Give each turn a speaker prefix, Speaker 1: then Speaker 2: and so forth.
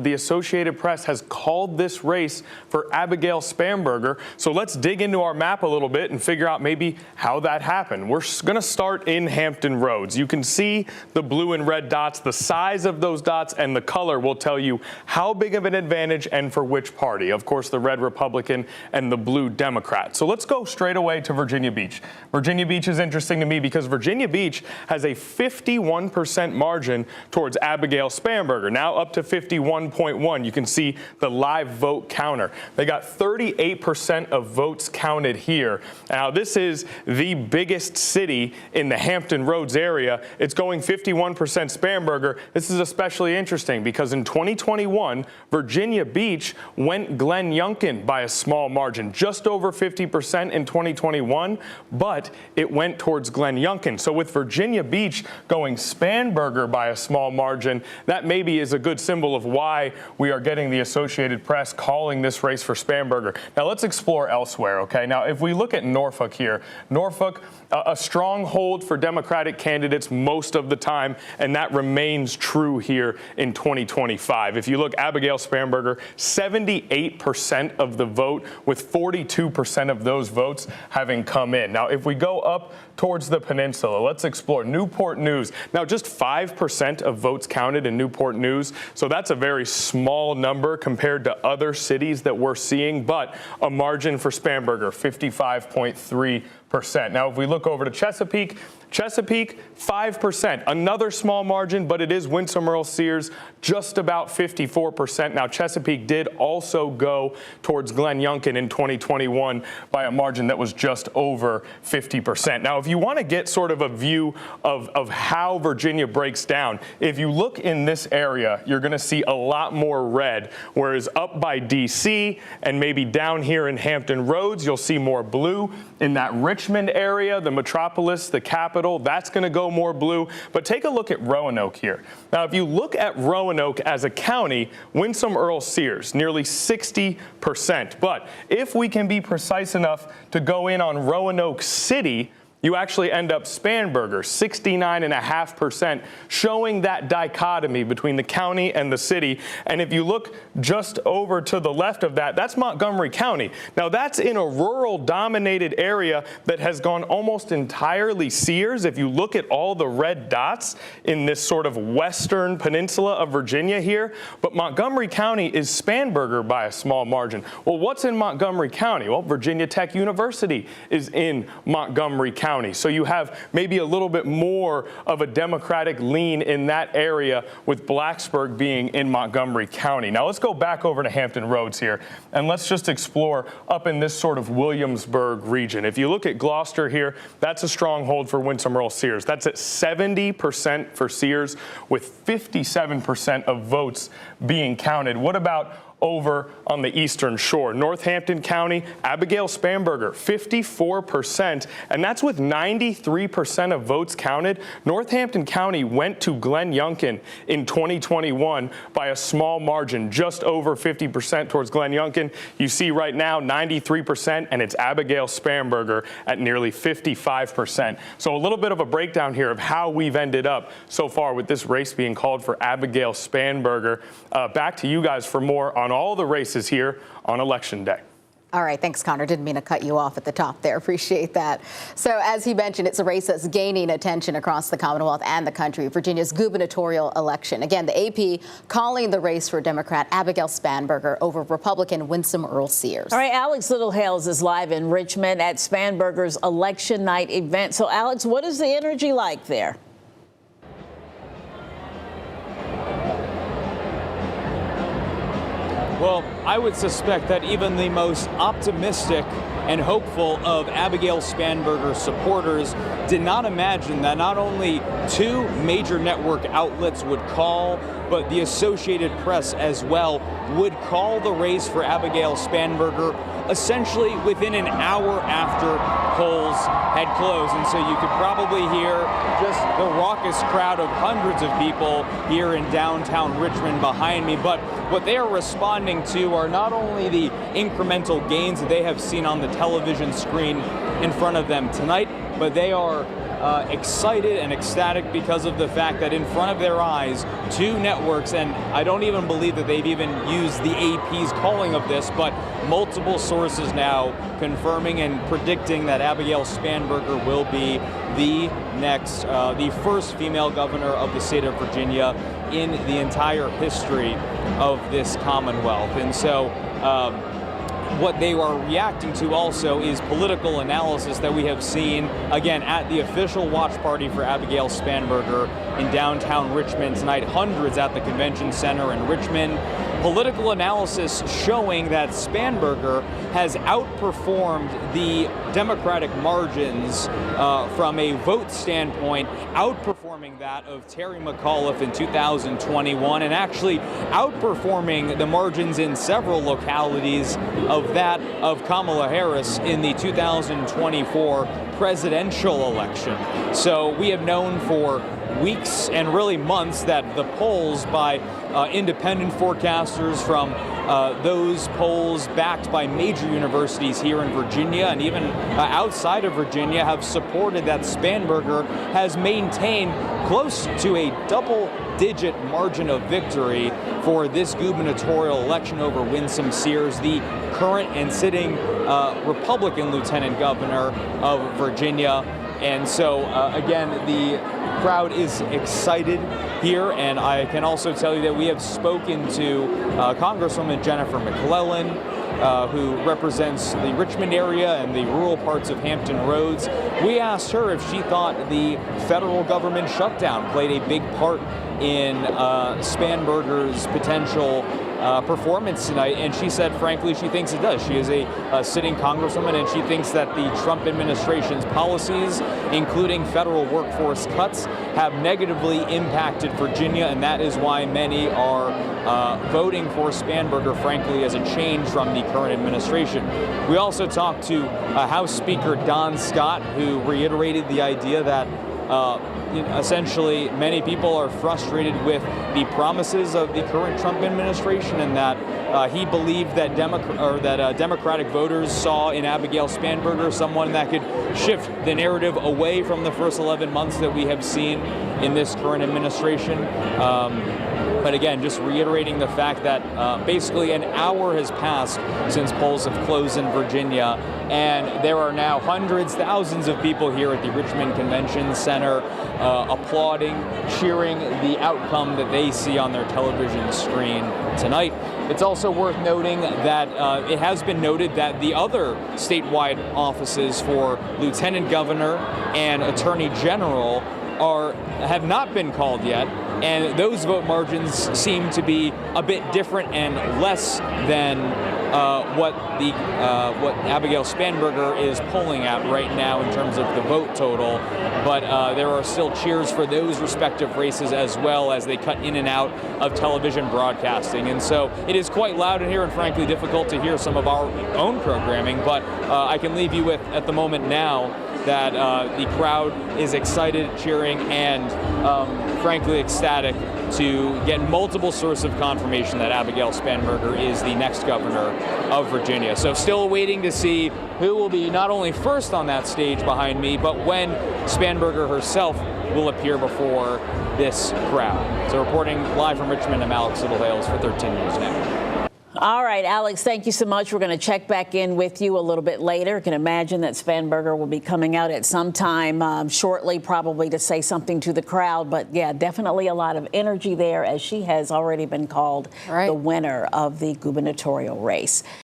Speaker 1: The Associated Press has called this race for Abigail Spanberger. So let's dig into our map a little bit and figure out maybe how that happened. We're going to start in Hampton Roads. You can see the blue and red dots. The size of those dots and the color will tell you how big of an advantage and for which party. Of course, the red Republican and the blue Democrat. So let's go straight away to Virginia Beach. Virginia Beach is interesting to me because Virginia Beach has a 51% margin towards Abigail Spanberger, now up to 51.1. You can see the live vote counter. They got 38% of votes counted here. Now, this is the biggest city in the Hampton Roads area. It's going 51% Spanberger. This is especially interesting because in 2021, Virginia Beach went Glenn Youngkin by a small margin, just over 50% in 2021, but it went towards Glenn Youngkin. So with Virginia Beach going Spanberger by a small margin, that maybe is a good symbol of why we are getting the Associated Press calling this race for Spanberger. Now let's explore elsewhere, okay? Now if we look at Norfolk here, Norfolk, a stronghold for Democratic candidates most of the time, and that remains true here in 2025. If you look, Abigail Spanberger, 78% of the vote, with 42% of those votes having come in. Now if we go up towards the peninsula, let's explore Newport News. Now just 5% of votes counted in Newport News, so that's a very small number compared to other cities that we're seeing, but a margin for Spanberger, 55.3%. Now, if we look over to Chesapeake, 5%, another small margin, but it is Winsome Earle-Sears, just about 54%. Now, Chesapeake did also go towards Glenn Youngkin in 2021 by a margin that was just over 50%. Now, if you want to get sort of a view of how Virginia breaks down, if you look in this area, you're going to see a lot more red, whereas up by D.C. and maybe down here in Hampton Roads, you'll see more blue. In that Richmond area, the metropolis, the capital, that's going to go more blue. But take a look at Roanoke here. Now, if you look at Roanoke as a county, Winsome Earle-Sears, nearly 60%. But if we can be precise enough to go in on Roanoke City, you actually end up Spanberger, 69.5%, showing that dichotomy between the county and the city. And if you look just over to the left of that, that's Montgomery County. Now, that's in a rural-dominated area that has gone almost entirely Sears. If you look at all the red dots in this sort of western peninsula of Virginia here, but Montgomery County is Spanberger by a small margin. Well, what's in Montgomery County? Well, Virginia Tech University is in Montgomery County. So you have maybe a little bit more of a Democratic lean in that area, with Blacksburg being in Montgomery County. Now let's go back over to Hampton Roads here, and let's just explore up in this sort of Williamsburg region. If you look at Gloucester here, that's a stronghold for Winsome Earle-Sears. That's at 70% for Sears, with 57% of votes being counted. What about over on the eastern shore? Northampton County, Abigail Spanberger, 54%, and that's with 93% of votes counted. Northampton County went to Glenn Youngkin in 2021 by a small margin, just over 50% towards Glenn Youngkin. You see right now 93%, and it's Abigail Spanberger at nearly 55%. So a little bit of a breakdown here of how we've ended up so far with this race being called for Abigail Spanberger. Back to you guys for more on all the races here on Election Day.
Speaker 2: All right. Thanks, Connor. Didn't mean to cut you off at the top there. Appreciate that. So as he mentioned, it's a race that's gaining attention across the Commonwealth and the country, Virginia's gubernatorial election. Again, the AP calling the race for Democrat Abigail Spanberger over Republican Winsome Earle-Sears.
Speaker 3: All right. Alex Littlehales is live in Richmond at Spanberger's election night event. So, Alex, what is the energy like there?
Speaker 4: Well, I would suspect that even the most optimistic and hopeful of Abigail Spanberger supporters did not imagine that not only two major network outlets would call, but the Associated Press as well would call the race for Abigail Spanberger essentially within an hour after polls had closed. And so you could probably hear just the raucous crowd of hundreds of people here in downtown Richmond behind me. But what they are responding to are not only the incremental gains that they have seen on the television screen in front of them tonight, but they are excited and ecstatic because of the fact that in front of their eyes, two networks, and I don't even believe that they've even used the AP's calling of this, but multiple sources now confirming and predicting that Abigail Spanberger will be the first female governor of the state of Virginia in the entire history of this Commonwealth. And so what they are reacting to also is political analysis that we have seen, again, at the official watch party for Abigail Spanberger in downtown Richmond tonight, hundreds at the convention center in Richmond. Political analysis showing that Spanberger has outperformed the Democratic margins from a vote standpoint, outperforming that of Terry McAuliffe in 2021, and actually outperforming the margins in several localities of that of Kamala Harris in the 2024 presidential election. So we have known for weeks and really months that the polls by independent forecasters from those polls backed by major universities here in Virginia and even outside of Virginia have supported that Spanberger has maintained close to a double-digit margin of victory for this gubernatorial election over Winsome Sears, the current and sitting Republican lieutenant governor of Virginia. And so, again, the crowd is excited here, and I can also tell you that we have spoken to Congresswoman Jennifer McClellan, who represents the Richmond area and the rural parts of Hampton Roads. We asked her if she thought the federal government shutdown played a big part in Spanberger's potential performance tonight, and she said, frankly, she thinks it does. She is a sitting congresswoman, and she thinks that the Trump administration's policies, including federal workforce cuts, have negatively impacted Virginia, and that is why many are voting for Spanberger, frankly, as a change from the current administration. We also talked to House Speaker Don Scott, who reiterated the idea that essentially many people are frustrated with the promises of the current Trump administration, and that he believed that Democratic voters saw in Abigail Spanberger someone that could shift the narrative away from the first 11 months that we have seen in this current administration. But again, just reiterating the fact that basically an hour has passed since polls have closed in Virginia, and there are now hundreds, thousands of people here at the Richmond Convention Center applauding, cheering the outcome that they see on their television screen tonight. It's also worth noting that it has been noted that the other statewide offices for Lieutenant Governor and Attorney General have not been called yet, and those vote margins seem to be a bit different and less than what Abigail Spanberger is polling at right now in terms of the vote total. But there are still cheers for those respective races as well as they cut in and out of television broadcasting. And so it is quite loud in here and frankly difficult to hear some of our own programming, but I can leave you with, at the moment now, that the crowd is excited, cheering, and frankly ecstatic to get multiple sources of confirmation that Abigail Spanberger is the next governor of Virginia. So still waiting to see who will be not only first on that stage behind me, but when Spanberger herself will appear before this crowd. So reporting live from Richmond, I'm Alex Littlehales for 13 News Now.
Speaker 3: All right, Alex, thank you so much. We're going to check back in with you a little bit later. I can imagine that Spanberger will be coming out at some time shortly, probably to say something to the crowd. But yeah, definitely a lot of energy there, as she has already been called the winner of the gubernatorial race.